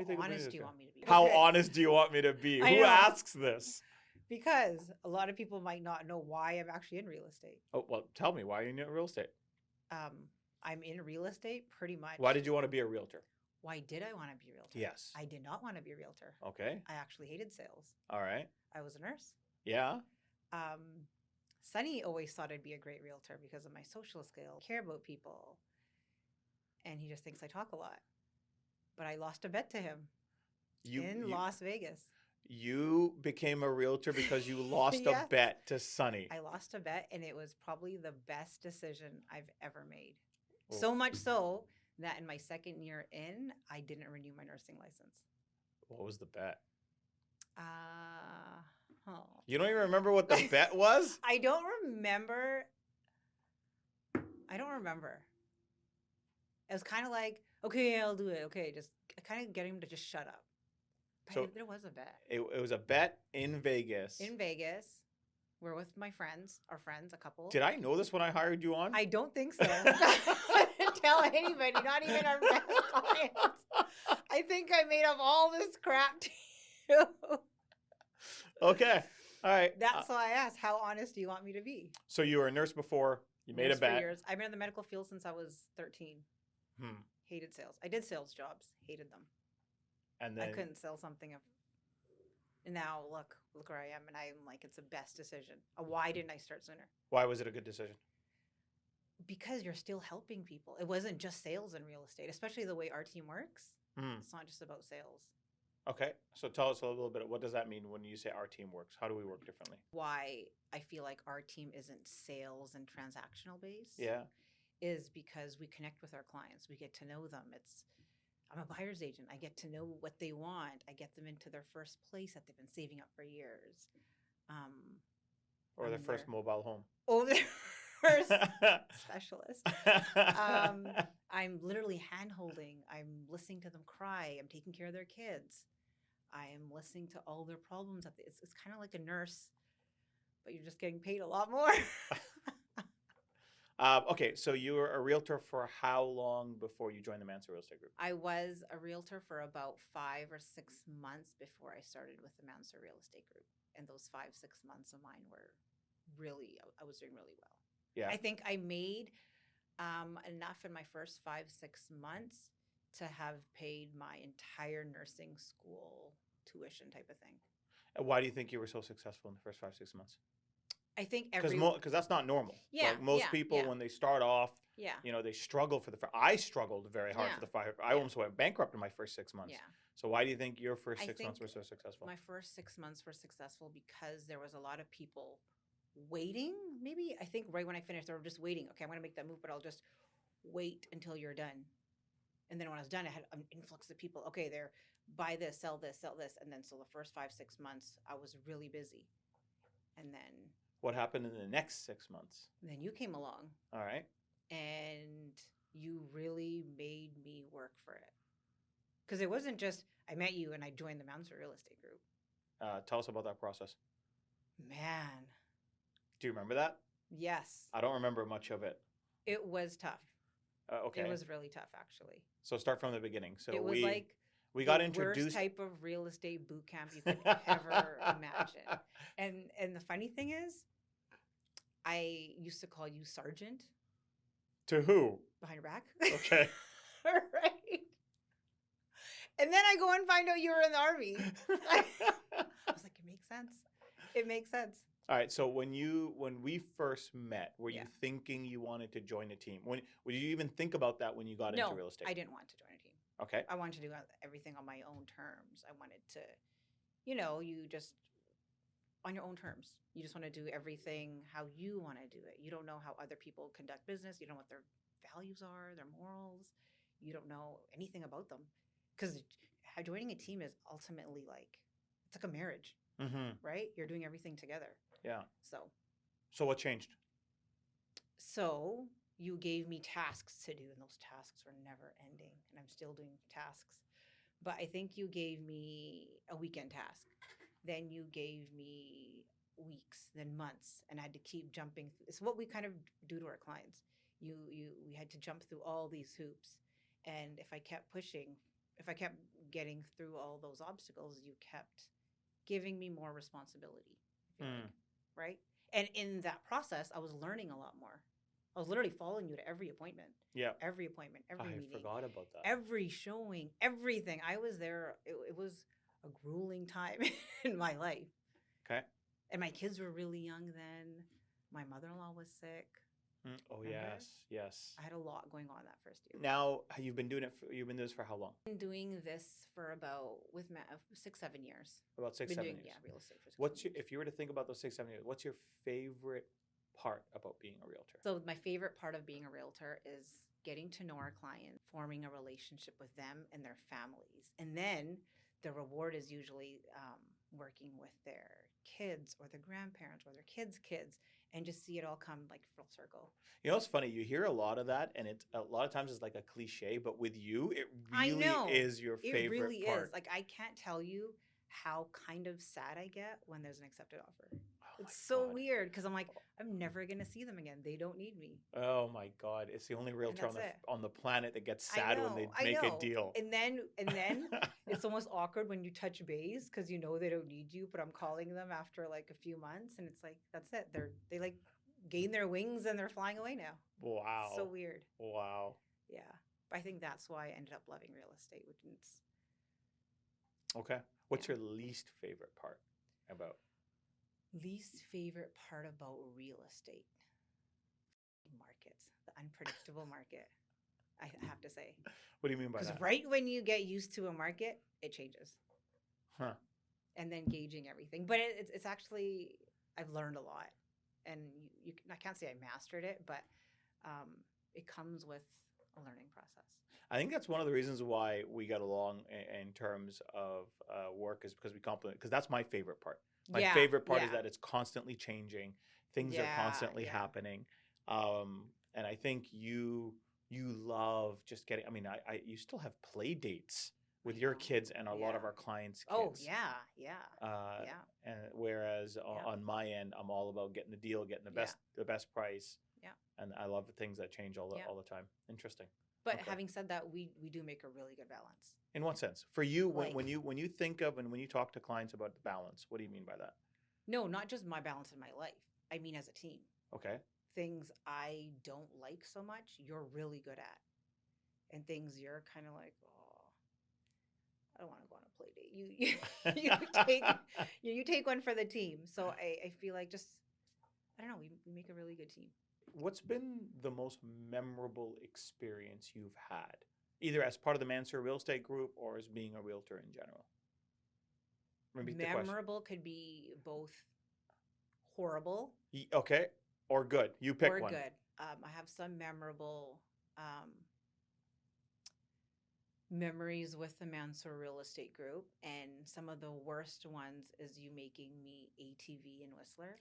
think of me honest as do you guy? want me to be? How Okay. honest do you want me to be? I Who know. asks this? Because a lot of people might not know why I'm actually in real estate. Oh, well, tell me, why are you in real estate? I'm in real estate pretty much. Why did you want to be a realtor? Why did I want to be a realtor? Yes. I did not want to be a realtor. Okay. I actually hated sales. All right. I was a nurse. Yeah. Sonny always thought I'd be a great realtor because of my social skill, care about people. And he just thinks I talk a lot. But I lost a bet to him in Las Vegas. You became a realtor because you lost Yes. a bet to Sonny. I lost a bet, and it was probably the best decision I've ever made. Oh. So much so that in my second year in, I didn't renew my nursing license. What was the bet? Oh. You don't even remember what the bet was? I don't remember. It was kind of like, okay, I'll do it. Okay, just kind of get him to just shut up. But So there was a bet. It was a bet in Vegas. In Vegas, we're with my friends, a couple. Did I know this when I hired you on? I don't think so. I didn't tell anybody, not even our best clients. I think I made up all this crap to you. Okay. All right. That's why I asked, how honest do you want me to be? So you were a nurse before. You made Nurse a bet. for years. I've been in the medical field since I was 13. Hated sales. I did sales jobs. Hated them. And then I couldn't sell something. And now look where I am, and I'm like, it's the best decision. Why didn't I start sooner? Why was it a good decision? Because you're still helping people. It wasn't just sales in real estate, especially the way our team works. It's not just about sales. Okay. So tell us a little bit. What does that mean when you say our team works? How do we work differently? Why I feel like our team isn't sales and transactional based. Yeah. Is because we connect with our clients. We get to know them. I'm a buyer's agent. I get to know what they want. I get them into their first place that they've been saving up for years. Or their first mobile home. Oh, their first specialist. I'm literally hand-holding. I'm listening to them cry. I'm taking care of their kids. I am listening to all their problems. It's kind of like a nurse, but you're just getting paid a lot more. Okay, so you were a realtor for how long before you joined the Mansour Real Estate Group? I was a realtor for about 5 or 6 months before I started with the Mansour Real Estate Group. And those 5, 6 months of mine were I was doing really well. Yeah. I think I made enough in my first 5, 6 months to have paid my entire nursing school tuition type of thing. And why do you think you were so successful in the first 5, 6 months? I think because that's not normal. Yeah, like most people when they start off, they struggle for I struggled very hard for the 5. I almost went bankrupt in my first 6 months. Yeah. So why do you think your first 6 months were so successful? My first 6 months were successful because there was a lot of people waiting. Maybe I think right when I finished, they were just waiting. Okay, I'm going to make that move, but I'll just wait until you're done. And then when I was done, I had an influx of people. Okay, they're buy this, sell this, and then so the first 5, 6 months, I was really busy, and then. What happened in the next 6 months? Then you came along. All right. And you really made me work for it. Because it wasn't just, I met you and I joined the Mansour Real Estate Group. Tell us about that process. Man. Do you remember that? Yes. I don't remember much of it. It was tough. Okay. It was really tough, actually. So start from the beginning. So it was like we got introduced. Worst type of real estate boot camp you could ever imagine. And the funny thing is, I used to call you Sergeant. To who? Behind your back. Okay. Right. And then I go and find out you were in the Army. I was like, it makes sense. It makes sense. All right. So when we first met, were you thinking you wanted to join a team? Would you even think about that when you got into real estate? No, I didn't want to join a team. Okay. I wanted to do everything on my own terms. I wanted to, you just on your own terms. You just want to do everything how you want to do it. You don't know how other people conduct business. You don't know what their values are, their morals. You don't know anything about them. Because joining a team is ultimately it's like a marriage, right? You're doing everything together. Yeah. So what changed? So you gave me tasks to do, and those tasks were never ending, and I'm still doing tasks. But I think you gave me a weekend task. Then you gave me weeks, then months, and I had to keep jumping. It's what we kind of do to our clients. We had to jump through all these hoops. And if I kept pushing, if I kept getting through all those obstacles, you kept giving me more responsibility, I feel like, right? And in that process, I was learning a lot more. I was literally following you to every appointment. Yeah. Every appointment, every meeting. I forgot about that. Every showing, everything. I was there. It was a grueling time in my life. Okay. And my kids were really young then. My mother-in-law was sick. Oh, remember? Yes. I had a lot going on that first year. Now, you've been doing this for how long? I've been doing this for about 6-7 years. About 6-7 years. Yeah, real estate for 6-7 years. If you were to think about those 6-7 years, what's your favorite part about being a realtor? So my favorite part of being a realtor is getting to know our clients, forming a relationship with them and their families. And then the reward is usually working with their kids or their grandparents or their kids' kids, and just see it all come like full circle. You know, it's funny. You hear a lot of that, and a lot of times it's like a cliche, but with you, it really is your favorite part. It really is. Like, I can't tell you how kind of sad I get when there's an accepted offer. It's so weird because I'm like, I'm never going to see them again. They don't need me. Oh my God. It's the only realtor on the planet that gets sad when they make a deal. And then it's almost awkward when you touch base because you know they don't need you, but I'm calling them after like a few months and it's like, that's it. They like gain their wings and they're flying away now. Wow. So weird. Wow. Yeah. I think that's why I ended up loving real estate, which is. Okay. What's your least favorite part about? Least favorite part about real estate? Markets, the unpredictable market, I have to say. What do you mean by that? Because right when you get used to a market, it changes. Huh. And then gauging everything. But it's actually, I've learned a lot. And I can't say I mastered it, but it comes with a learning process. I think that's one of the reasons why we got along in terms of work is because we complement, because that's my favorite part. My favorite part is that it's constantly changing. Things are constantly happening. And I think you love just getting, I mean, you still have play dates with your kids and a lot of our clients' kids. Oh, yeah. And whereas on my end, I'm all about getting the deal, getting the best price. Yeah. And I love the things that change all the time. Interesting. But having said that, we do make a really good balance. In what sense? For you, when you think of and when you talk to clients about the balance, what do you mean by that? No, not just my balance in my life. I mean as a team. Okay. Things I don't like so much, you're really good at. And things you're kind of like, oh, I don't want to go on a play date. You take one for the team. So I feel like I don't know, we make a really good team. What's been the most memorable experience you've had, either as part of the Mansour Real Estate Group or as being a realtor in general? Memorable could be both horrible. Okay. Or good. You pick one. Or good. I have some memorable memories with the Mansour Real Estate Group, and some of the worst ones is you making me ATV in Whistler.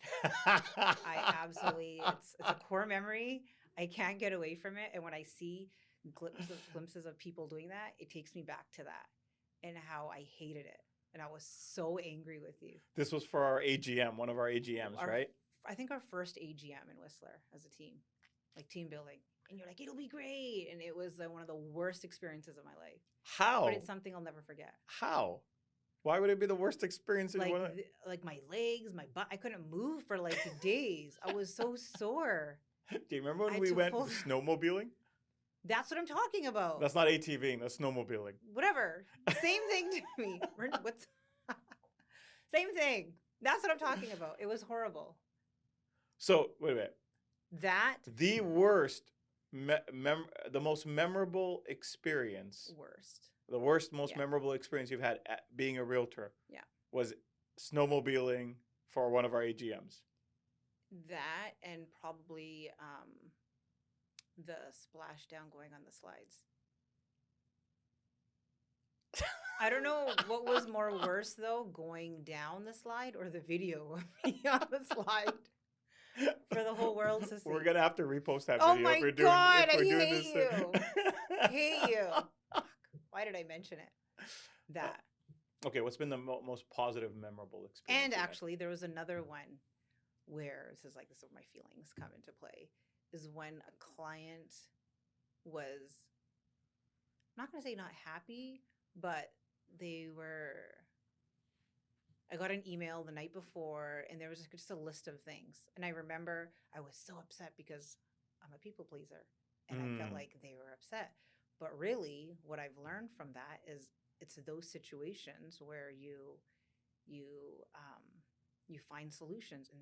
I absolutely, it's a core memory. I can't get away from it, and when I see glimpses of people doing that, it takes me back to that and how I hated it, and I was so angry with you. This was for our AGM, one of our AGMs, right? I think our first AGM in Whistler as a team, like team building. And you're like, it'll be great. And it was one of the worst experiences of my life. How? But it's something I'll never forget. How? Why would it be the worst experience? Like my legs, my butt. I couldn't move for like days. I was so sore. Do you remember when we went snowmobiling? That's what I'm talking about. That's not ATVing. That's snowmobiling. Whatever. Same thing to me. Same thing. That's what I'm talking about. It was horrible. So, wait a minute. The worst... the most memorable experience. The worst, most memorable experience you've had at being a realtor. Yeah. Was snowmobiling for one of our AGMs. That and probably the splashdown going on the slides. I don't know what was more worse though, going down the slide or the video of me on the slide. For the whole world to see. We're going to have to repost that video. Oh my God, I hate you. I hate you. Why did I mention it? That. Okay, what's been the most positive, memorable experience? And actually, there was another one where, this is where my feelings come into play, is when a client was, I'm not going to say not happy, but they were, I got an email the night before and there was just a list of things. And I remember I was so upset because I'm a people pleaser and I felt like they were upset. But really what I've learned from that is it's those situations where you you find solutions, and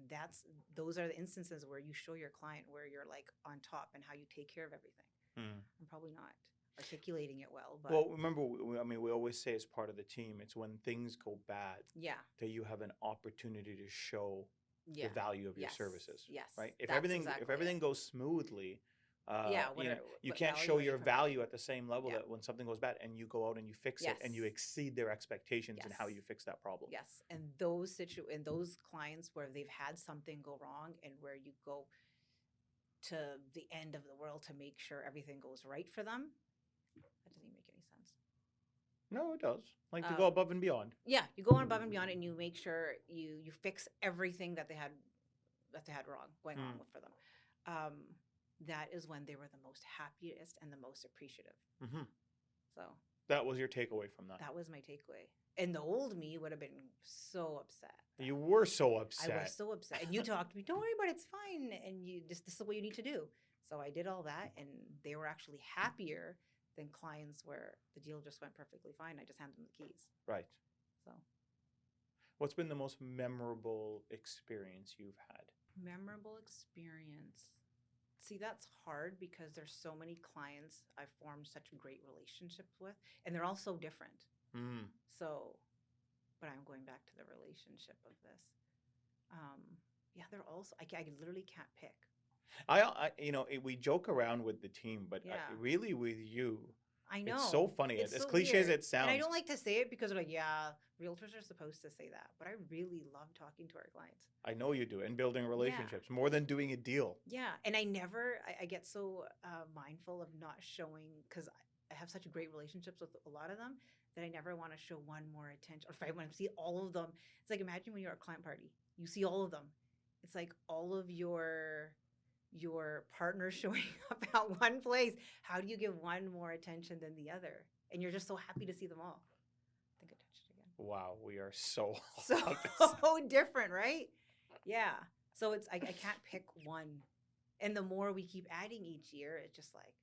those are the instances where you show your client where you're like on top and how you take care of everything. I'm probably not articulating it well, but well, remember, we always say as part of the team, it's when things go bad yeah, that you have an opportunity to show yeah, the value of your yes, services, yes, right? If that's everything if exactly everything it. goes smoothly, Yeah, you what can't value show are you your providing? value at the same level Yeah. that when something goes bad and you go out and you fix it Yes. and you exceed their expectations and how Yes. you fix that problem. Yes, and those clients where they've had something go wrong and where you go to the end of the world to make sure everything goes right for them, that doesn't even make any sense. No, it does. Like to go above and beyond. Yeah, you go above and beyond, and you make sure you fix everything that they had wrong going on for them. That is when they were the most happiest and the most appreciative. So that was your takeaway from that. That was my takeaway. And the old me would have been so upset. You were so upset. I was so upset. And you talked to me, don't worry about it, it's fine. And this is what you need to do. So I did all that, and they were actually happier than clients where the deal just went perfectly fine. I just handed them the keys. Right. So what's been the most memorable experience you've had? Memorable experience. See, that's hard because there's so many clients I've formed such great relationships with, and they're all so different. So, but I'm going back to the relationship of this. Yeah, they're also, I literally can't pick. We joke around with the team, but really with you, I know. It's so funny. It's as so cliche weird. as it sounds. And I don't like to say it because they're like, yeah, realtors are supposed to say that. But I really love talking to our clients. I know you do. And building relationships more than doing a deal. Yeah. And I get so mindful of not showing, because I have such great relationships with a lot of them, that I never want to show one more attention. Or if I want to see all of them, it's like, imagine when you're at a client party, you see all of them. It's like all of your partner showing up at one place. How do you give one more attention than the other? And you're just so happy to see them all. I think I touched it again. Wow, we are so different, right? Yeah. So it's I can't pick one. And the more we keep adding each year, it's just like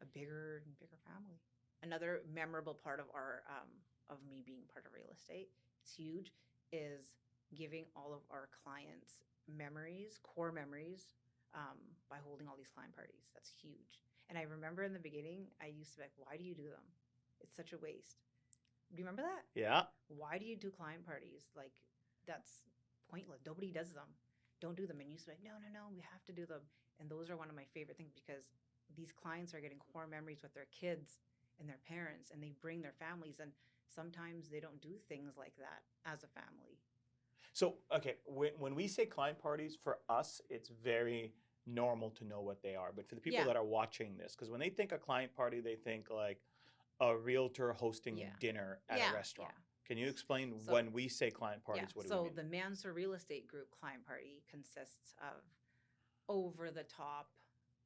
a bigger and bigger family. Another memorable part of our of me being part of real estate, it's huge, is giving all of our clients memories, core memories, by holding all these client parties. That's huge. And I remember in the beginning, I used to be like, why do you do them? It's such a waste. Do you remember that? Yeah. Why do you do client parties? Like, that's pointless. Nobody does them. Don't do them. And you used to be like, no, we have to do them. And those are one of my favorite things, because these clients are getting core memories with their kids and their parents, and they bring their families. And sometimes they don't do things like that as a family. So, okay, when we say client parties, for us, it's very normal to know what they are. But for the people that are watching this, because when they think a client party, they think like a realtor hosting dinner at a restaurant. Can you explain when we say client parties, what do we mean? So the Mansour Real Estate Group client party consists of over-the-top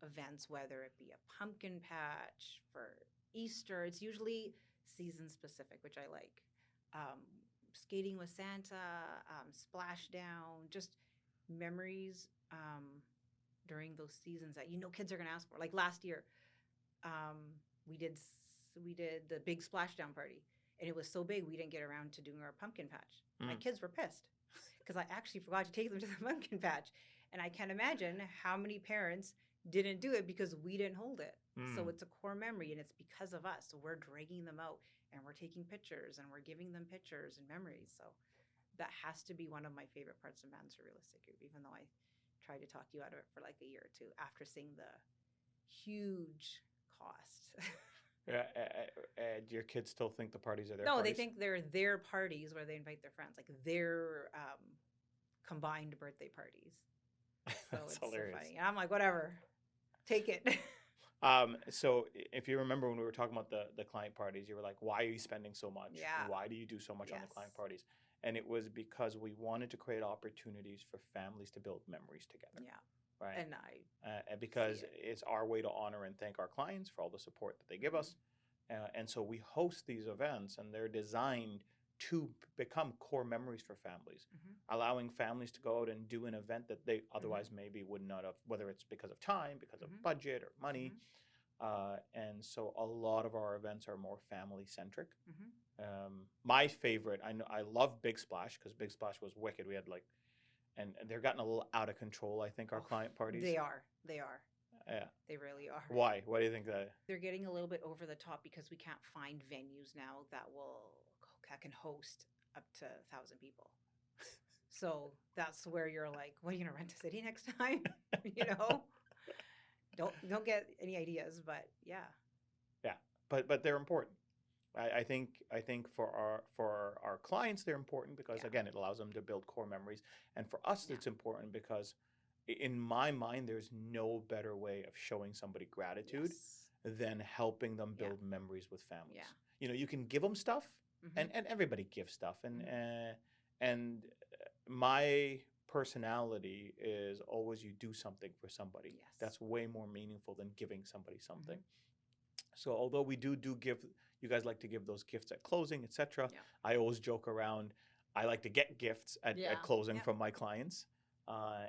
events, whether it be a pumpkin patch for Easter. It's usually season-specific, which I like. Skating with Santa, splashdown, just memories during those seasons that kids are gonna ask for. Like last year, we did the big splashdown party, and it was so big we didn't get around to doing our pumpkin patch. My kids were pissed because I actually forgot to take them to the pumpkin patch, and I can't imagine how many parents didn't do it because we didn't hold it. So it's a core memory, and it's because of us. So we're dragging them out, and we're taking pictures, and we're giving them pictures and memories. So that has to be one of my favorite parts of Mansour Real Estate Group, even though I tried to talk you out of it for like a year or two after seeing the huge cost. Your kids still think the parties are their parties? No, they think they're their parties where they invite their friends, like their combined birthday parties. So it's hilarious. So funny. And I'm like, whatever, take it. So if you remember when we were talking about the client parties, you were like, why are you spending so much? Yeah. Why do you do so much on the client parties? And it was because we wanted to create opportunities for families to build memories together. Yeah. Right. And because it's our way to honor and thank our clients for all the support that they give us. And so we host these events, and they're designed to become core memories for families, allowing families to go out and do an event that they otherwise maybe would not have, whether it's because of time, because of budget or money. And so a lot of our events are more family centric. My favorite, I love Big Splash, because Big Splash was wicked. We had like, and they're gotten a little out of control, I think, our client parties. They are. Yeah. They really are. Why? Why do you think that? They're getting a little bit over the top because we can't find venues now that can host up to 1,000 people. So that's where you're like, what, are you gonna rent a city next time? You know? Don't get any ideas, but yeah. Yeah. But they're important. I think for our clients they're important because again, it allows them to build core memories. And for us it's important because in my mind, there's no better way of showing somebody gratitude than helping them build memories with families. Yeah. You know, you can give them stuff, and everybody gives stuff, and my personality is always you do something for somebody. Yes. That's way more meaningful than giving somebody something. So although we do give, you guys like to give those gifts at closing, etc. Yeah. I always joke around. I like to get gifts at closing from my clients.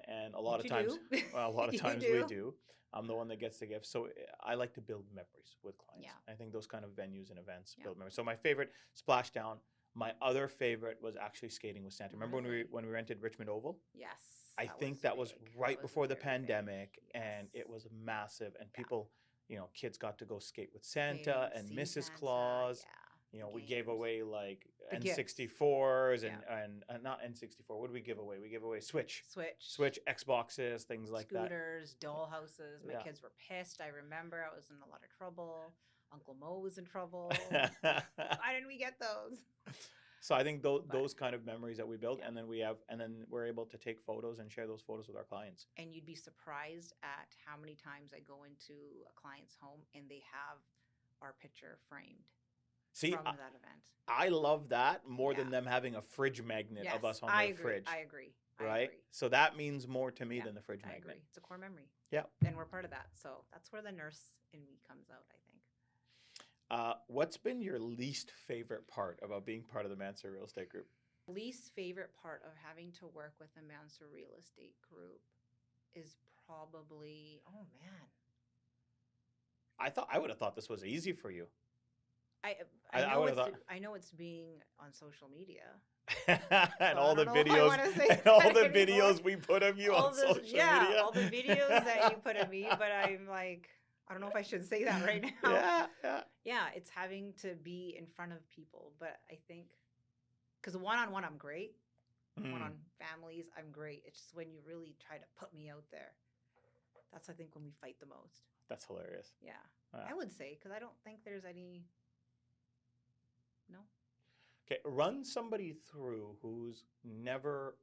And a lot of times we do. I'm the one that gets the gift. So I like to build memories with clients. Yeah. I think those kind of venues and events build memories. So my favorite, Splashdown. My other favorite was actually skating with Santa. Remember when we rented Richmond Oval? Yes. I think that was right before the pandemic, and it was massive. And people, you know, kids got to go skate with Santa and Mrs. Claus. Yeah. You know, we gave away like N64s and not N64. What did we give away? We gave away Switch, Xboxes, things like that. Scooters, doll houses. My kids were pissed. I remember I was in a lot of trouble. Uncle Mo was in trouble. Why didn't we get those? So I think those kind of memories that we build, and then we're able to take photos and share those photos with our clients. And you'd be surprised at how many times I go into a client's home and they have our picture framed. See, from that event. I love that more than them having a fridge magnet of us on their fridge. I agree. Right? So that means more to me than the fridge magnet. I agree. It's a core memory. Yeah. And we're part of that. So that's where the nurse in me comes out, I think. What's been your least favorite part about being part of the Mansour Real Estate Group? Least favorite part of having to work with the Mansour Real Estate Group is probably, oh man. I would have thought this was easy for you. I know it's being on social media. And all the videos we put of you on social media. Yeah, all the videos that you put of me, but I'm like, I don't know if I should say that right now. Yeah, it's having to be in front of people, but I think because one-on-one I'm great. One-on families I'm great. It's just when you really try to put me out there. That's I think when we fight the most. That's hilarious. Yeah. I would say because I don't think there's any. No. Okay, run somebody through who's never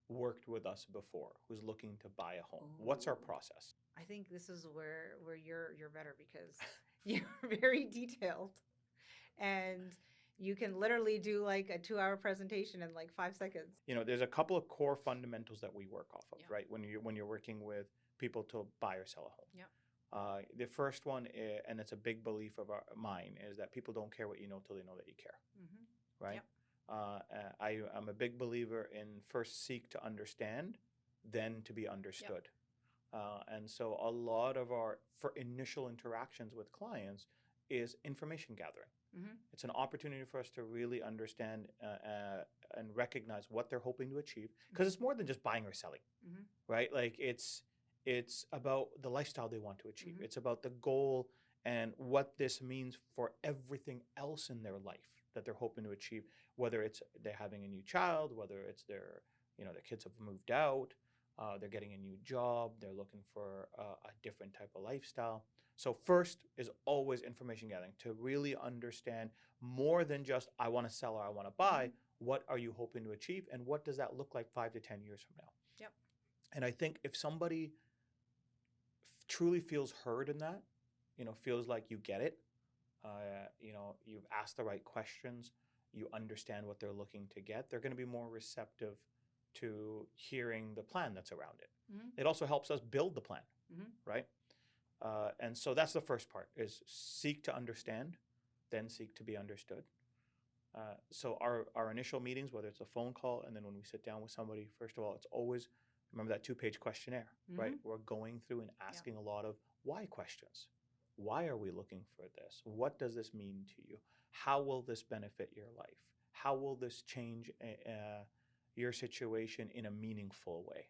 worked with us before, who's looking to buy a home. Ooh. What's our process? I think this is where you're better because you're very detailed, and you can literally do like a 2-hour presentation in like 5 seconds. You know, there's a couple of core fundamentals that we work off of, right? When you're working with people to buy or sell a home. Yeah. The first one, and it's a big belief of mine, is that people don't care what you know till they know that you care, right? Yep. I'm a big believer in first seek to understand, then to be understood. Yep. And so a lot of our initial interactions with clients is information gathering. It's an opportunity for us to really understand and recognize what they're hoping to achieve, because it's more than just buying or selling, right? Like it's about the lifestyle they want to achieve. It's about the goal and what this means for everything else in their life that they're hoping to achieve, whether it's they're having a new child, whether it's their kids have moved out, they're getting a new job, they're looking for a different type of lifestyle. So first is always information gathering to really understand more than just I want to sell or I want to buy. What are you hoping to achieve, and what does that look like 5 to 10 years from now? Yep. And I think if somebody truly feels heard in that, feels like you get it, you've asked the right questions, you understand what they're looking to get, they're going to be more receptive to hearing the plan that's around it. It also helps us build the plan, right? And so that's the first part, is seek to understand, then seek to be understood. So our initial meetings, whether it's a phone call, and then when we sit down with somebody, first of all, it's always, remember that 2-page questionnaire, right? We're going through and asking a lot of why questions. Why are we looking for this? What does this mean to you? How will this benefit your life? How will this change your situation in a meaningful way?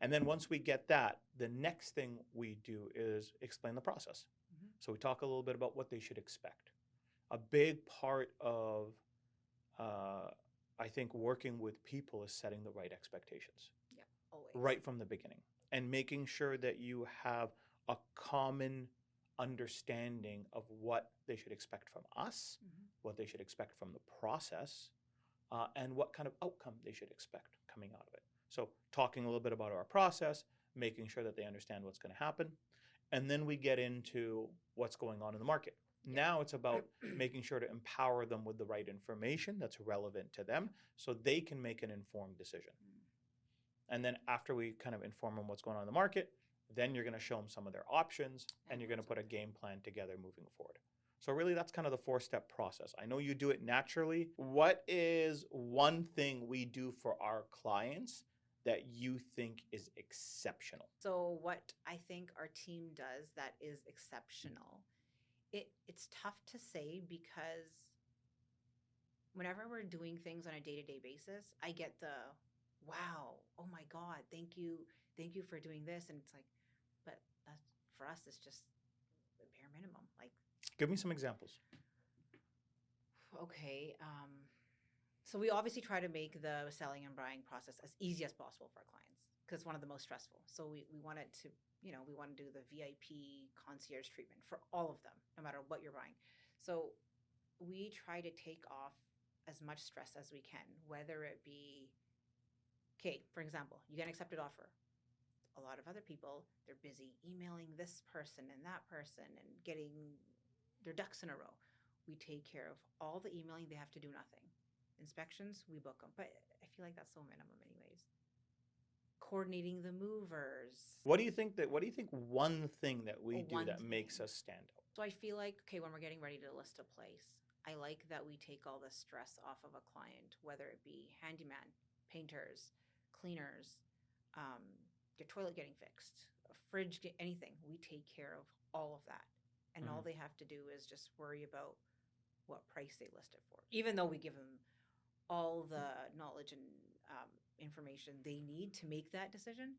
And then once we get that, the next thing we do is explain the process. So we talk a little bit about what they should expect. A big part of, I think, working with people is setting the right expectations. Yeah, always. Right from the beginning. And making sure that you have a common understanding of what they should expect from us, what they should expect from the process, and what kind of outcome they should expect coming out of it. So talking a little bit about our process, making sure that they understand what's going to happen, and then we get into what's going on in the market. Now it's about making sure to empower them with the right information that's relevant to them so they can make an informed decision. And then after we kind of inform them what's going on in the market, then you're going to show them some of their options, and you're going to put a game plan together moving forward. So really, that's kind of the 4-step process. I know you do it naturally. What is one thing we do for our clients that you think is exceptional? So what I think our team does that is exceptional, it's tough to say, because whenever we're doing things on a day-to-day basis, I get the, wow, oh my God, thank you for doing this. And it's like, but that's, for us, it's just the bare minimum. Like, give me some examples. Okay. So we obviously try to make the selling and buying process as easy as possible for our clients, because it's one of the most stressful. So we want it to, we want to do the VIP concierge treatment for all of them, no matter what you're buying. So we try to take off as much stress as we can, whether it be, okay, for example, you get an accepted offer. A lot of other people, they're busy emailing this person and that person and getting their ducks in a row. We take care of all the emailing. They have to do nothing. Inspections, we book them. But I feel like that's so minimum anyways. Coordinating the movers. What do you think one thing that we do that makes us stand out? So I feel like, okay, when we're getting ready to list a place, I like that we take all the stress off of a client, whether it be handyman, painters, cleaners, your toilet getting fixed, a fridge, anything. We take care of all of that. And all they have to do is just worry about what price they list it for. Even though we give them all the knowledge and information they need to make that decision,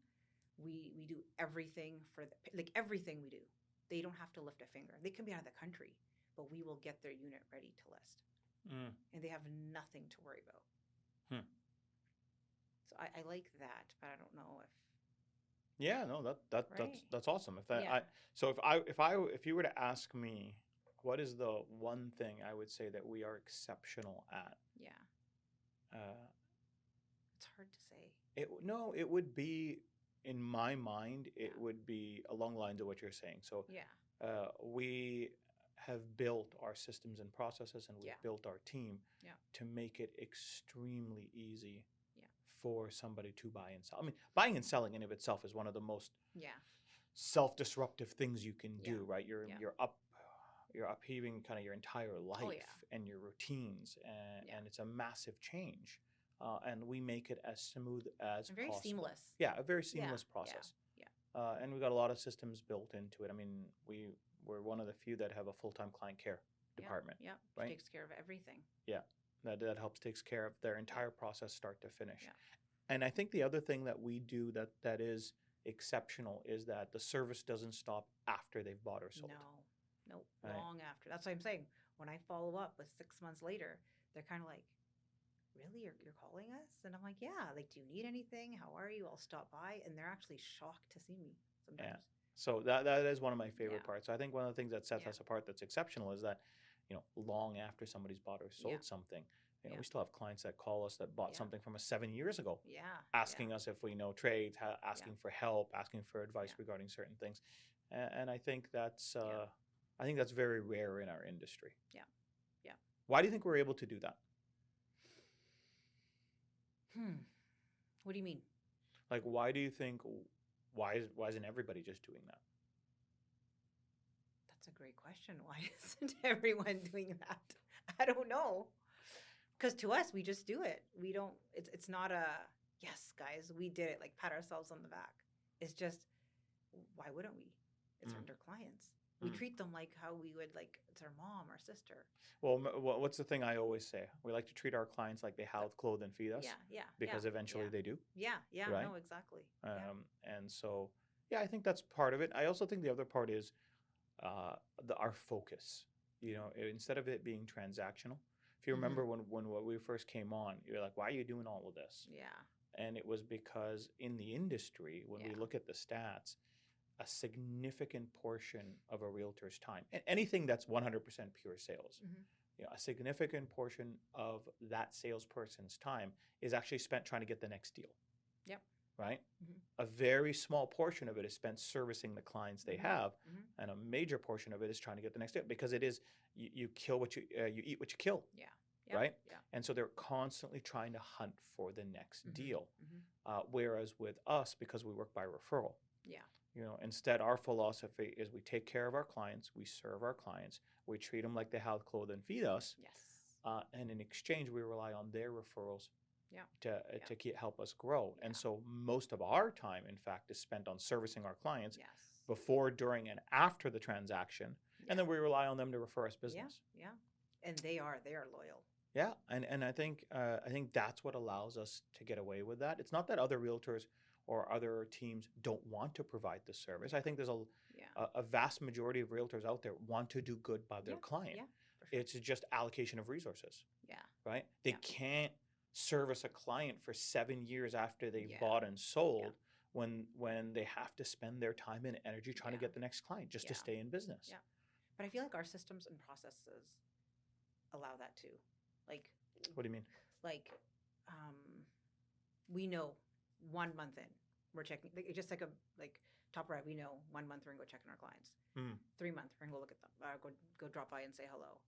we do everything for everything we do. They don't have to lift a finger. They can be out of the country, but we will get their unit ready to list. And they have nothing to worry about. So I like that, but I don't know if. Yeah, no, that's awesome. If you were to ask me, what is the one thing I would say that we are exceptional at? Yeah. It's hard to say. It would be, in my mind, it would be along the lines of what you're saying. So we have built our systems and processes, and we've built our team to make it extremely easy for somebody to buy and sell. I mean, buying and selling in of itself is one of the most self-disruptive things you can do, right? You're upheaving kind of your entire life and your routines, and it's a massive change. And we make it as smooth as and very possible. Seamless. Yeah, a very seamless process. Yeah. And we've got a lot of systems built into it. I mean, we're one of the few that have a full-time client care department. Yeah, right? Takes care of everything. Yeah, that helps takes care of their entire process, start to finish. Yeah. And I think the other thing that we do that is exceptional is that the service doesn't stop after they've bought or sold. No, long after. That's what I'm saying. When I follow up with 6 months later, they're kind of like, really, you're calling us? And I'm like, yeah, like, do you need anything? How are you? I'll stop by. And they're actually shocked to see me sometimes. Yeah. So that is one of my favorite parts. So I think one of the things that sets us apart that's exceptional is that, long after somebody's bought or sold something, we still have clients that call us that bought something from us 7 years ago, asking us if we know trades, asking for help, asking for advice regarding certain things. And I think that's very rare in our industry. Yeah. Why do you think we're able to do that? What do you mean? Like, why do you think, why isn't everybody just doing that? That's a great question. Why isn't everyone doing that? I don't know. Because to us, we just do it. We don't, it's not a, yes, guys, we did it, like pat ourselves on the back. It's just, why wouldn't we? It's our clients. We treat them like how we would, like it's our mom, our sister. Well, what's the thing I always say? We like to treat our clients like they house, clothe, and feed us. Yeah. Because eventually they do. Yeah. Right? No, exactly. And so, yeah, I think that's part of it. I also think the other part is our focus. You know, instead of it being transactional. If you remember when we first came on, you're like, why are you doing all of this? Yeah. And it was because in the industry, when we look at the stats, a significant portion of a realtor's time, and anything that's 100% pure sales, you know, a significant portion of that salesperson's time is actually spent trying to get the next deal. Yep. Right? A very small portion of it is spent servicing the clients they have, and a major portion of it is trying to get the next deal, because it is you kill what you eat what you kill. Yeah. Right? Yeah. And so they're constantly trying to hunt for the next deal. Whereas with us, because we work by referral, you know, instead our philosophy is we take care of our clients, we serve our clients, we treat them like they house, clothe, and feed us. Yes. And in exchange, we rely on their referrals to help us grow. And so most of our time, in fact, is spent on servicing our clients before, during, and after the transaction. And then we rely on them to refer us business. Yeah. And they are loyal. Yeah, and I think that's what allows us to get away with that. It's not that other realtors or other teams don't want to provide the service. I think there's a vast majority of realtors out there want to do good by their client. Yeah, for sure. It's just allocation of resources. Yeah. Right? They can't service a client for 7 years after they bought and sold when they have to spend their time and energy trying to get the next client just to stay in business. Yeah. But I feel like our systems and processes allow that too. Like, what do you mean? Like, we know 1 month in, we're checking, just like top right, we know 1 month we're gonna go check on our clients. 3 months we're gonna go look at them, go drop by and say hello.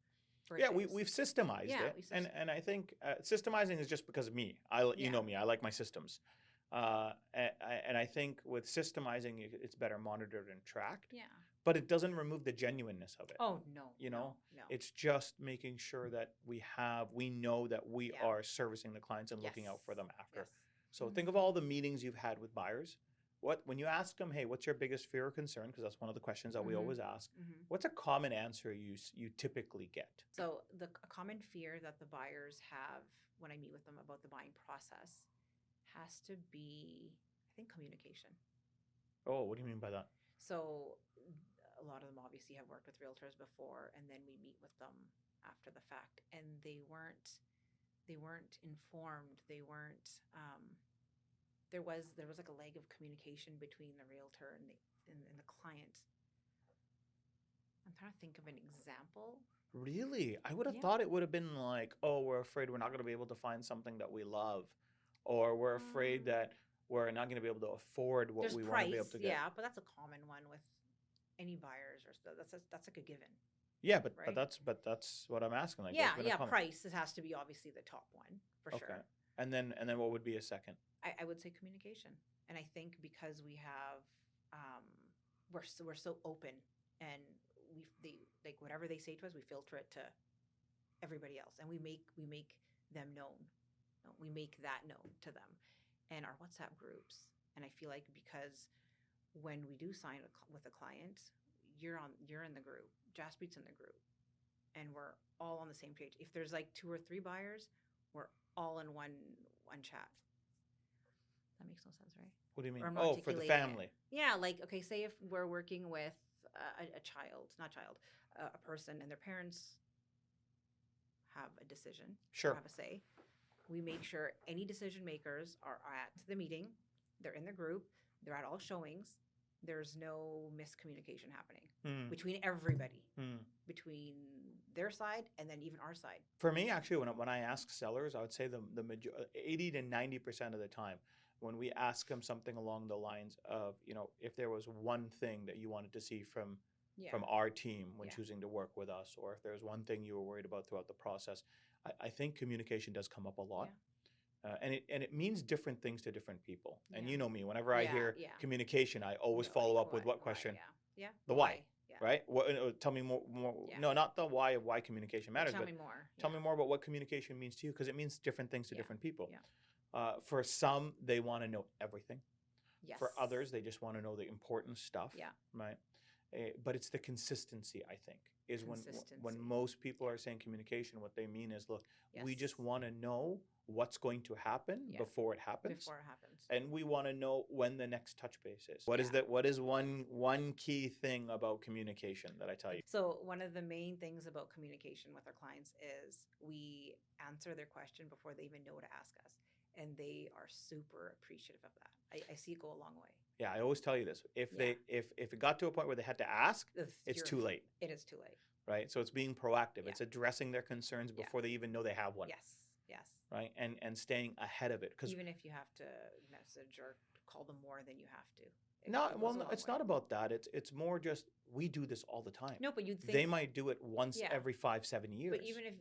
Yeah, we've systemized it, and I think systemizing is just because of me. You know me, I like my systems, and I think with systemizing, it's better monitored and tracked. Yeah. But it doesn't remove the genuineness of it. Oh no. You know, no. It's just making sure that we know that we are servicing the clients and looking out for them after. Yes. So think of all the meetings you've had with buyers. When you ask them, hey, what's your biggest fear or concern? Because that's one of the questions that we always ask. What's a common answer you typically get? So a common fear that the buyers have when I meet with them about the buying process has to be, I think, communication. Oh, what do you mean by that? So a lot of them obviously have worked with realtors before, and then we meet with them after the fact, and they weren't informed. They weren't. There was like a lag of communication between the realtor and the client. I'm trying to think of an example. Really? I would have thought it would have been like, oh, we're afraid we're not going to be able to find something that we love, or we're afraid that we're not going to be able to afford what we want to be able to get. Yeah, but that's a common one with any buyers, or that's like a given. Yeah, but that's what I'm asking. Like, price. It has to be obviously the top one for sure. And then what would be a second? I would say communication, and I think because we have we're so open, and they like whatever they say to us, we filter it to everybody else, and we make them known. We make that known to them, and our WhatsApp groups. And I feel like because when we do sign with a client, you're in the group, Jaspreet's in the group, and we're all on the same page. If there's like 2 or 3 buyers, we're all in one chat. That makes no sense, right? What do you mean? Oh, for the family. Yeah, like, okay, say if we're working with a person, and their parents have a decision, have a say. We make sure any decision makers are at the meeting, they're in the group, they're at all showings. There's no miscommunication happening between everybody, between their side and then even our side. For me, actually, when I ask sellers, I would say the 80 to 90% of the time, when we ask them something along the lines of, you know, if there was one thing that you wanted to see from our team when choosing to work with us, or if there's one thing you were worried about throughout the process, I think communication does come up a lot. And it means different things to different people. And you know me, whenever I hear communication, I always follow up with what question? Yeah. The why. Yeah. Right? Tell me more. Yeah. No, not the why of why communication matters. Tell me more. Tell me more about what communication means to you, because it means different things to different people. Yeah. For some, they want to know everything. Yes. For others, they just want to know the important stuff. Yeah. Right. But it's the consistency, I think, is when most people are saying communication, what they mean is, look, we just want to know what's going to happen before it happens. And we want to know when the next touch base is. What is that? What is one key thing about communication that I tell you? So one of the main things about communication with our clients is we answer their question before they even know to ask us. And they are super appreciative of that. I see it go a long way. Yeah, I always tell you this. If it got to a point where they had to ask, it's too late. It is too late. Right? So it's being proactive. Yeah. It's addressing their concerns before they even know they have one. Yes. Yes. Right? And staying ahead of it. Even if you have to message or call them more than you have to. It's not about that. It's more just, we do this all the time. No, but you'd think they might do it once every 5-7 years. But even if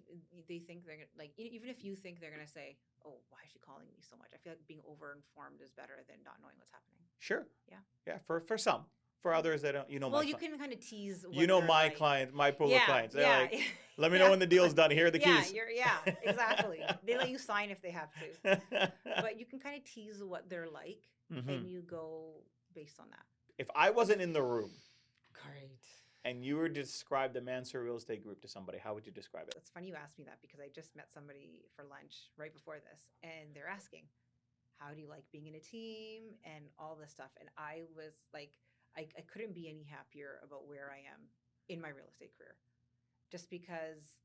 they think they're even if you think they're gonna say, "Oh, why is she calling me so much?" I feel like being over-informed is better than not knowing what's happening. Sure. Yeah. Yeah. For some. For others, they don't. Well, you can kind of tease. My clients, my pool of clients. They're like, let me know when the deal's done. Here are the keys. Exactly. They let you sign if they have to. But you can kind of tease what they're like, and you go based on that. If I wasn't in the room, great, and you were to describe the Mansour Real Estate Group to somebody, how would you describe it? It's funny you asked me that, because I just met somebody for lunch right before this, and they're asking, how do you like being in a team and all this stuff? And I was like, I couldn't be any happier about where I am in my real estate career, just because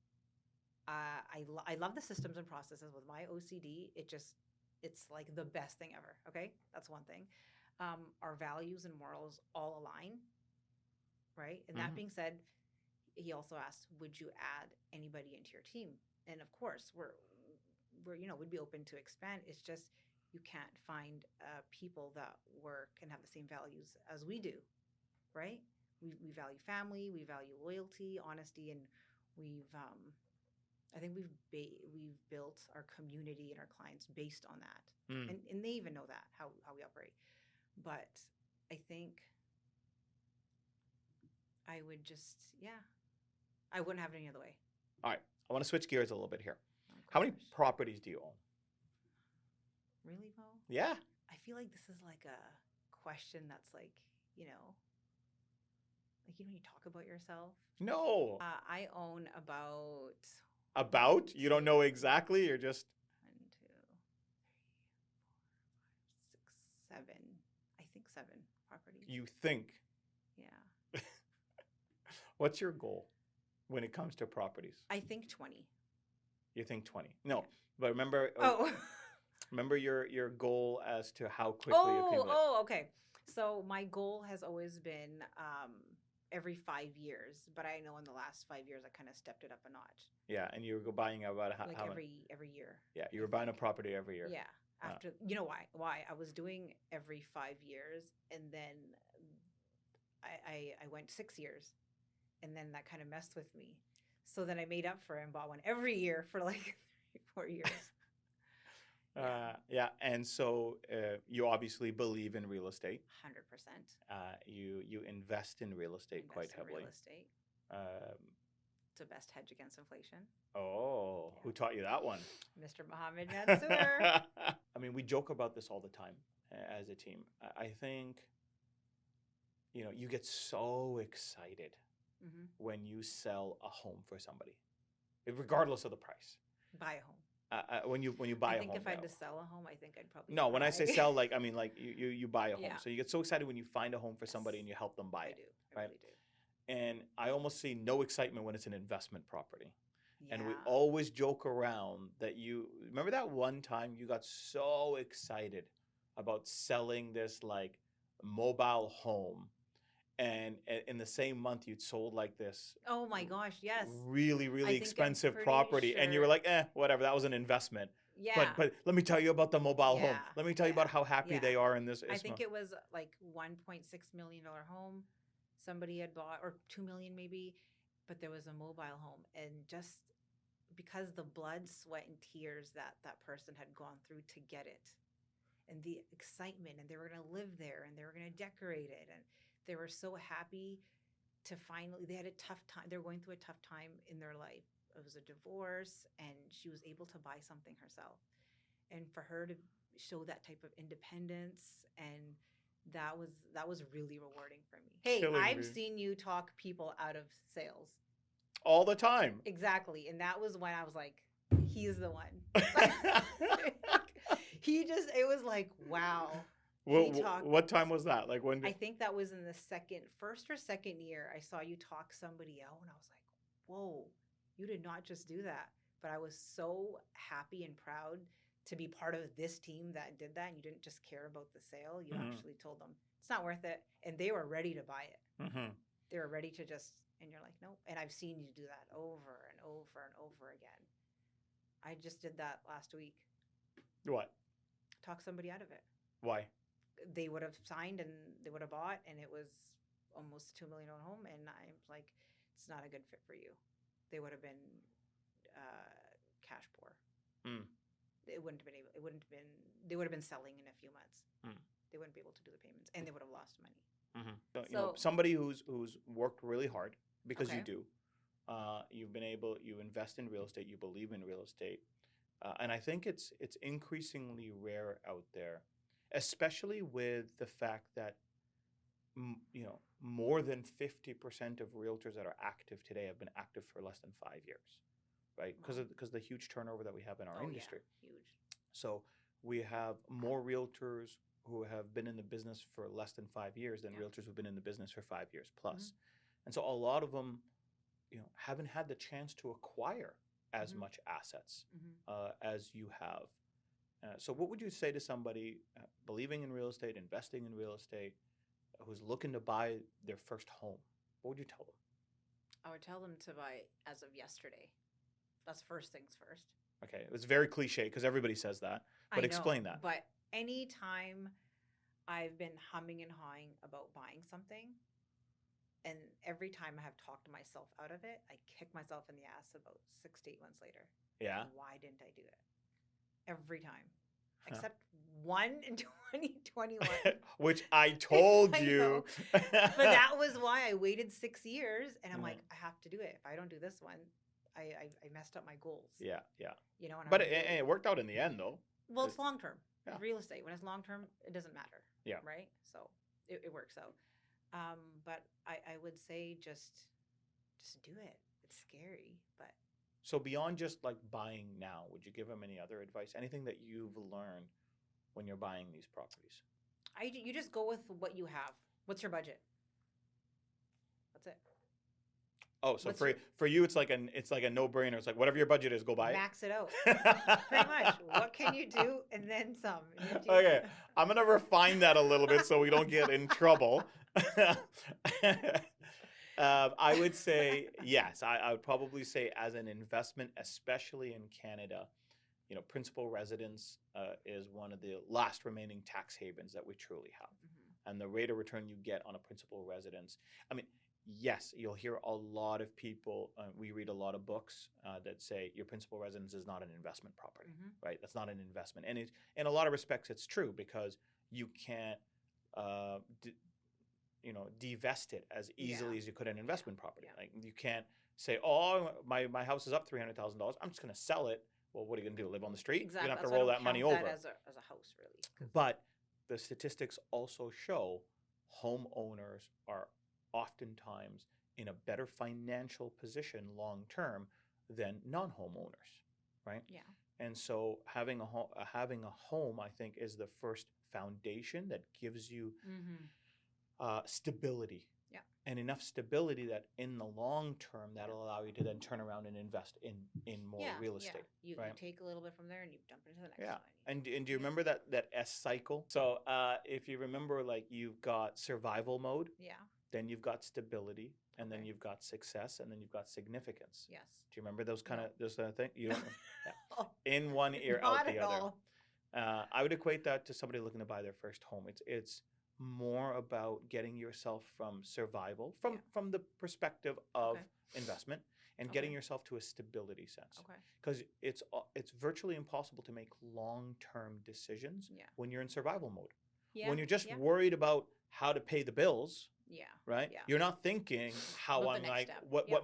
I love the systems and processes. With my OCD, it's like the best thing ever. Okay, that's one thing. Our values and morals all align, right? And that being said, he also asked, would you add anybody into your team? And of course, we're we'd be open to expand. It's just, you can't find people that work and have the same values as we do, right? We value family, we value loyalty, honesty, and I think we've built our community and our clients based on that, and they even know that how we operate. But I think I would just, I wouldn't have it any other way. All right, I want to switch gears a little bit here. How many properties do you own? Really, Mo? Yeah. I feel like this is like a question that's like, you talk about yourself. No. I own about. About? You don't know exactly? You're just. 1, 2, 3, 4, 5, 6, 7. I think 7 properties. You think? Yeah. What's your goal when it comes to properties? I think 20. You think 20? No, but remember. Remember your goal as to how quickly you accumulate. Oh, okay. So my goal has always been every 5 years, but I know in the last 5 years I kind of stepped it up a notch. Yeah, and you were buying about every year. Yeah, you were buying a property every year. Yeah. After you know why? Why I was doing every 5 years, and then I went 6 years, and then that kind of messed with me. So then I made up for it and bought one every year for like 3-4 years. And so you obviously believe in real estate. 100%. You invest in real estate quite heavily. Real estate. It's the best hedge against inflation. Oh, who taught you that one? Mr. Mohammed Mansour. I mean, we joke about this all the time as a team. I think, you get so excited when you sell a home for somebody, regardless of the price. Buy a home. When you buy a home. I think if I had to sell a home, I think I'd probably. No, when I say sell, you buy a home. Yeah. So you get so excited when you find a home for somebody and you help them buy it. I really do. And I almost see no excitement when it's an investment property. Yeah. And we always joke around that remember that one time you got so excited about selling this like mobile home, and in the same month you'd sold like this. Oh my gosh, yes. Really, really expensive property. Sure. And you were like, whatever, that was an investment. Yeah. But let me tell you about the mobile home. Let me tell you about how happy they are in this. I think it was like $1.6 million home somebody had bought, or $2 million maybe, but there was a mobile home. And just because the blood, sweat, and tears that person had gone through to get it, and the excitement, and they were going to live there, and they were going to decorate it, and they were so happy. to finally, they had a tough time. They're going through a tough time in their life. It was a divorce, and she was able to buy something herself. And for her to show that type of independence, and that was really rewarding for me. Hey, Killing I've me. seen you talk people out of sales. All the time. Exactly. And that was when I was like, he's the one. It was like, wow. What time was that? Like when? I think that was in the first or second year. I saw you talk somebody out, and I was like, whoa, you did not just do that. But I was so happy and proud to be part of this team that did that. And you didn't just care about the sale. You actually told them it's not worth it. And they were ready to buy it. They were ready to and you're like, nope. And I've seen you do that over and over and over again. I just did that last week. What? Talk somebody out of it. Why? They would have signed and they would have bought, and it was almost $2 million home. And I'm like, it's not a good fit for you. They would have been cash poor. They would have been selling in a few months. They wouldn't be able to do the payments, and they would have lost money. So, somebody who's worked really hard, because you do. You invest in real estate, you believe in real estate. And I think it's increasingly rare out there, especially with the fact that more than 50% of realtors that are active today have been active for less than 5 years, right? Because of the huge turnover that we have in our industry. Yeah, huge. So we have more realtors who have been in the business for less than 5 years than realtors who've been in the business for 5 years plus. And so a lot of them, haven't had the chance to acquire as much assets as you have. So what would you say to somebody believing in real estate, investing in real estate, who's looking to buy their first home? What would you tell them? I would tell them to buy as of yesterday. That's first things first. Okay. It was very cliche because everybody says that, but explain that. But anytime I've been humming and hawing about buying something, and every time I have talked myself out of it, I kick myself in the ass about 6 to 8 months later. Yeah. Why didn't I do it? Every time. Except one in 2021. Which I told you. But that was why I waited 6 years, and I'm like, I have to do it. If I don't do this one, I messed up my goals. Yeah. But it worked out in the end, though. Well, it's long term. Yeah. Real estate, when it's long term, it doesn't matter. Yeah. Right? So it works out. But I would say just do it. It's scary, but. So beyond just like buying now, would you give them any other advice? Anything that you've learned when you're buying these properties? You just go with what you have. What's your budget? That's it. Oh, so for you, it's like a no-brainer. It's like whatever your budget is, go buy it. Max it out. Pretty much. What can you do, and then some. Okay, I'm gonna refine that a little bit so we don't get in trouble. I would say yes. I would probably say as an investment, especially in Canada, principal residence is one of the last remaining tax havens that we truly have, and the rate of return you get on a principal residence. I mean. Yes, you'll hear a lot of people, we read a lot of books that say your principal residence is not an investment property, right? That's not an investment. And in a lot of respects, it's true because you can't, divest it as easily as you could an investment property. Yeah. Like you can't say, oh, my house is up $300,000. I'm just going to sell it. Well, what are you going to do? Live on the street? Exactly. You're going to have to roll that money over. As a house, really. But the statistics also show homeowners are oftentimes in a better financial position long term than non-homeowners, right? Yeah. And so having a home, I think, is the first foundation that gives you stability. Yeah. And enough stability that in the long term that'll allow you to then turn around and invest in more real estate. You take a little bit from there and you dump it into the next one. And do you remember that S cycle? So if you remember, like you've got survival mode. Yeah. Then you've got stability, and then you've got success, and then you've got significance. Yes. Do you remember those kind of things? You don't. In one ear, out the other. I would equate that to somebody looking to buy their first home. It's more about getting yourself from survival, from the perspective of investment, and getting yourself to a stability sense. Okay. Because it's virtually impossible to make long-term decisions when you're in survival mode. Yeah. When you're just worried about how to pay the bills. Yeah. Right? Yeah. You're not thinking how What the I'm next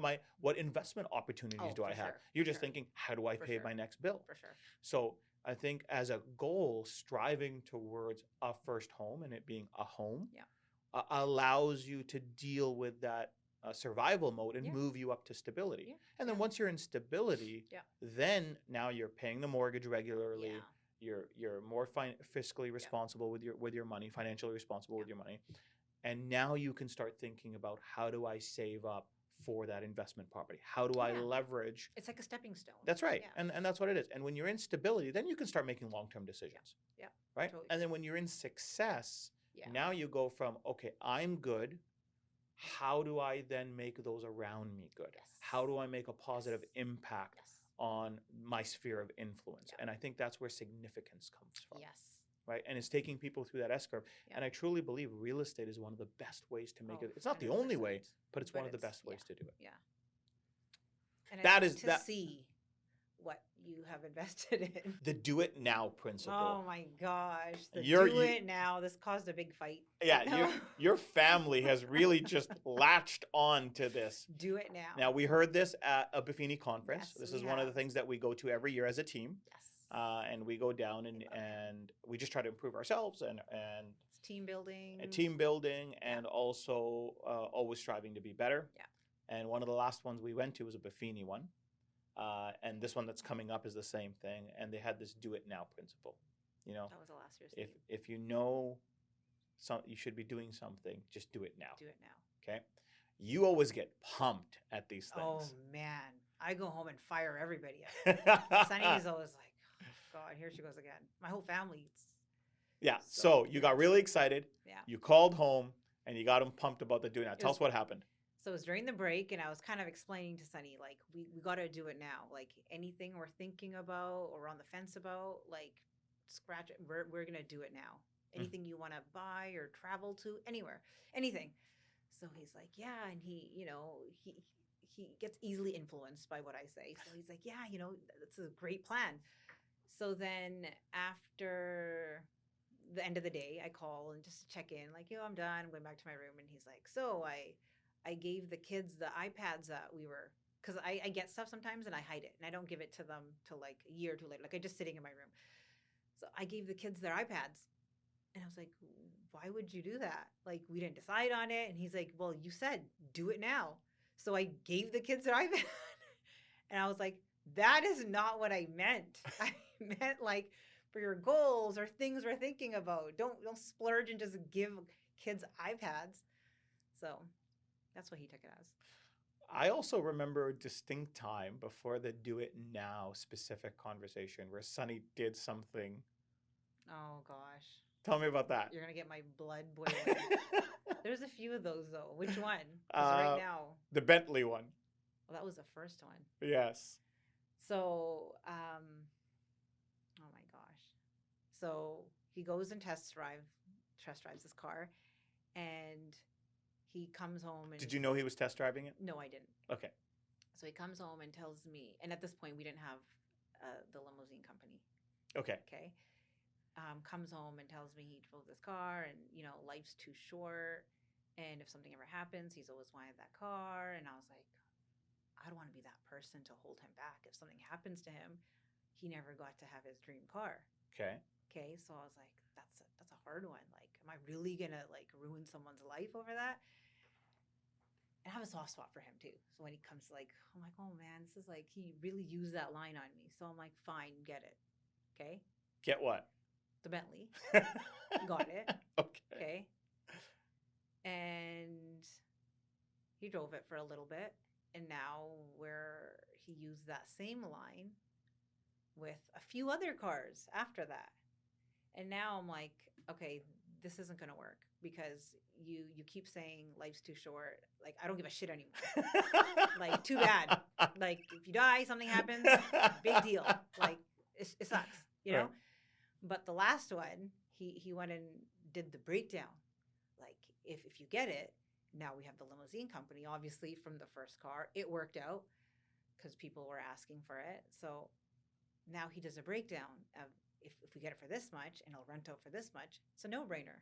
like, step. what investment opportunities Oh, do I for have? sure, You're for just sure. thinking, how do I For pay sure. my next bill? For sure. So I think as a goal, striving towards a first home and it being a home allows you to deal with that survival mode and move you up to stability. And then once you're in stability, then now you're paying the mortgage regularly. You're more fiscally responsible with your money, financially responsible with your money. And now you can start thinking about, how do I save up for that investment property? How do I leverage? It's like a stepping stone. That's right. And that's what it is. And when you're in stability, then you can start making long-term decisions. Yeah. Right? Totally. And then when you're in success, now you go from, okay, I'm good. How do I then make those around me good? How do I make a positive impact on my sphere of influence? And I think that's where significance comes from. Right? And it's taking people through that S-curve. And I truly believe real estate is one of the best ways to make it. It's not the only way, but it's one of the best ways to do it. Yeah. And that is to see what you have invested in. The do it now principle. Oh my gosh. Do it now. This caused a big fight. Yeah, your family has really just latched on to this. Do it now. Now, we heard this at a Buffini conference. This is one of the things that we go to every year as a team. And we go down and we just try to improve ourselves and it's team building. And also always striving to be better. And one of the last ones we went to was a Buffini one. And this one that's coming up is the same thing. And they had this do it now principle. You know, that was the last year's if you know you should be doing something, just do it now. Do it now. Okay. You always get pumped at these things. Oh man, I go home and fire everybody up. Sunny's always like, oh, God, here she goes again. My whole family. Yeah. So you got really excited. Yeah. You called home and you got them pumped about the do it now. Tell us what happened. So it was during the break, and I was kind of explaining to Sunny, like, we got to do it now. Like, anything we're thinking about or on the fence about, like, scratch it. We're going to do it now. Anything you want to buy or travel to, anywhere, anything. So he's like, yeah. And he gets easily influenced by what I say. So he's like, yeah, that's a great plan. So then after the end of the day, I call and just check in, like, I'm done. I'm going back to my room. And he's like, so I gave the kids the iPads that because I get stuff sometimes and I hide it and I don't give it to them till like a year or two later. Like, I'm just sitting in my room. So I gave the kids their iPads. And I was like, why would you do that? Like, we didn't decide on it. And he's like, well, you said, do it now. So I gave the kids their iPad. And I was like, that is not what I meant. I meant, like, for your goals or things we're thinking about. Don't splurge and just give kids iPads. So that's what he took it as. I also remember a distinct time before the do it now specific conversation where Sunny did something. Oh, gosh. Tell me about that. You're going to get my blood boiling. There's a few of those, though. Which one? Right now. The Bentley one. Well, that was the first one. Yes. So, oh my gosh. So he goes and test drives his car, and he comes home. And did you know he was test driving it? No, I didn't. Okay. So he comes home and tells me, and at this point we didn't have the limousine company. Okay. Okay. Comes home and tells me he drove this car and, life's too short. And if something ever happens, he's always wanted that car. And I was like, I don't want to be that person to hold him back. If something happens to him, he never got to have his dream car. Okay. Okay. So I was like, that's a hard one. Like, am I really going to ruin someone's life over that? And I have a soft spot for him too. So when he comes, I'm like, oh man, this is like, he really used that line on me. So I'm like, fine, get it. Okay. Get what? The Bentley. Got it. Okay. And he drove it for a little bit. And now he used that same line with a few other cars after that. And now I'm like, okay, this isn't going to work because you keep saying life's too short. Like, I don't give a shit anymore. Like, too bad. Like, if you die, something happens, big deal. Like, it sucks, know? Right. But the last one, he went and did the breakdown. Like, if you get it, now we have the limousine company, obviously, from the first car. It worked out because people were asking for it. So now he does a breakdown of if we get it for this much and it'll rent out for this much, it's a no-brainer.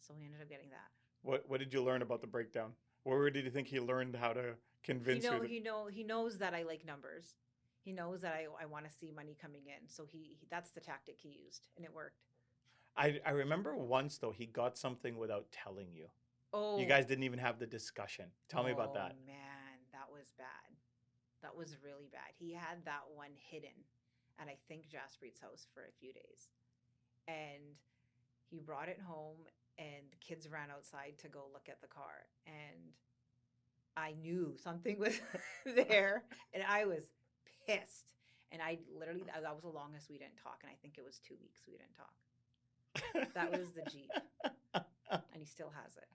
So we ended up getting that. What did you learn about the breakdown? Where did you think he learned how to convince you? He knows that I like numbers. He knows that I want to see money coming in. So that's the tactic he used, and it worked. I remember once though he got something without telling you. Oh, you guys didn't even have the discussion. Tell me about that. Oh man, that was bad. That was really bad. He had that one hidden at I think Jaspreet's house for a few days, and he brought it home, and the kids ran outside to go look at the car, and I knew something was there, and I was pissed. And I literally, that was the longest we didn't talk, and I think it was 2 weeks we didn't talk. That was the Jeep, and he still has it.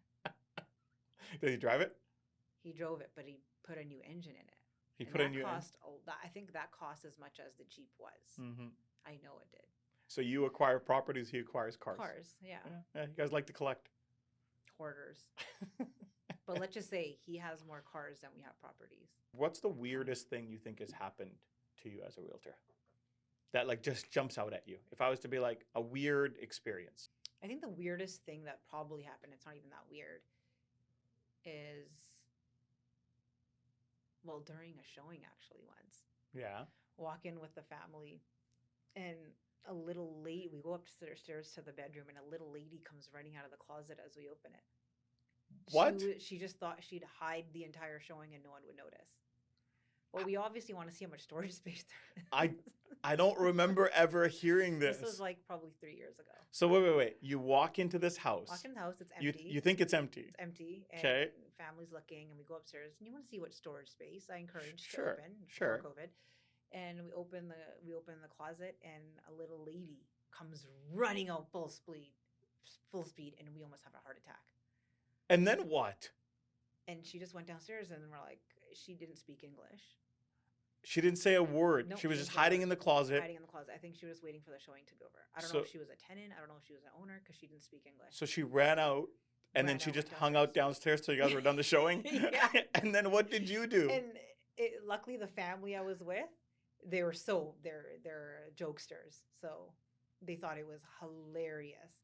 Did he drive it? He drove it, but he put a new engine in it. He put a new engine. I think that cost as much as the Jeep was. Mm-hmm. I know it did. So you acquire properties, he acquires cars. Cars, yeah. Yeah, you guys like to collect. Hoarders. But let's just say he has more cars than we have properties. What's the weirdest thing you think has happened to you as a realtor that like just jumps out at you? If I was to be like a weird experience. I think the weirdest thing that probably happened, it's not even that weird, is, well, during a showing actually once. Yeah. Walk in with the family, and a little lady, we go upstairs to the bedroom, and a little lady comes running out of the closet as we open it. What? She just thought she'd hide the entire showing and no one would notice. Well, we obviously want to see how much storage space there is. I don't remember ever hearing this. This was like probably 3 years ago. So wait. You walk into this house. Walk in the house, it's empty. You think it's empty. It's empty. And okay. Family's looking, and we go upstairs, and you want to see what storage space. I encourage to open before COVID. And we open the closet, and a little lady comes running out full speed, and we almost have a heart attack. And then what? And she just went downstairs, and we're like, she didn't speak English. She didn't say a word. Nope, she was just hiding in the closet. Hiding in the closet. I think she was waiting for the showing to be over. I don't know if she was a tenant. I don't know if she was an owner because she didn't speak English. So she ran out, and then she just hung out downstairs till you guys were done the showing? Yeah. And then what did you do? And luckily, the family I was with, they're jokesters. So they thought it was hilarious.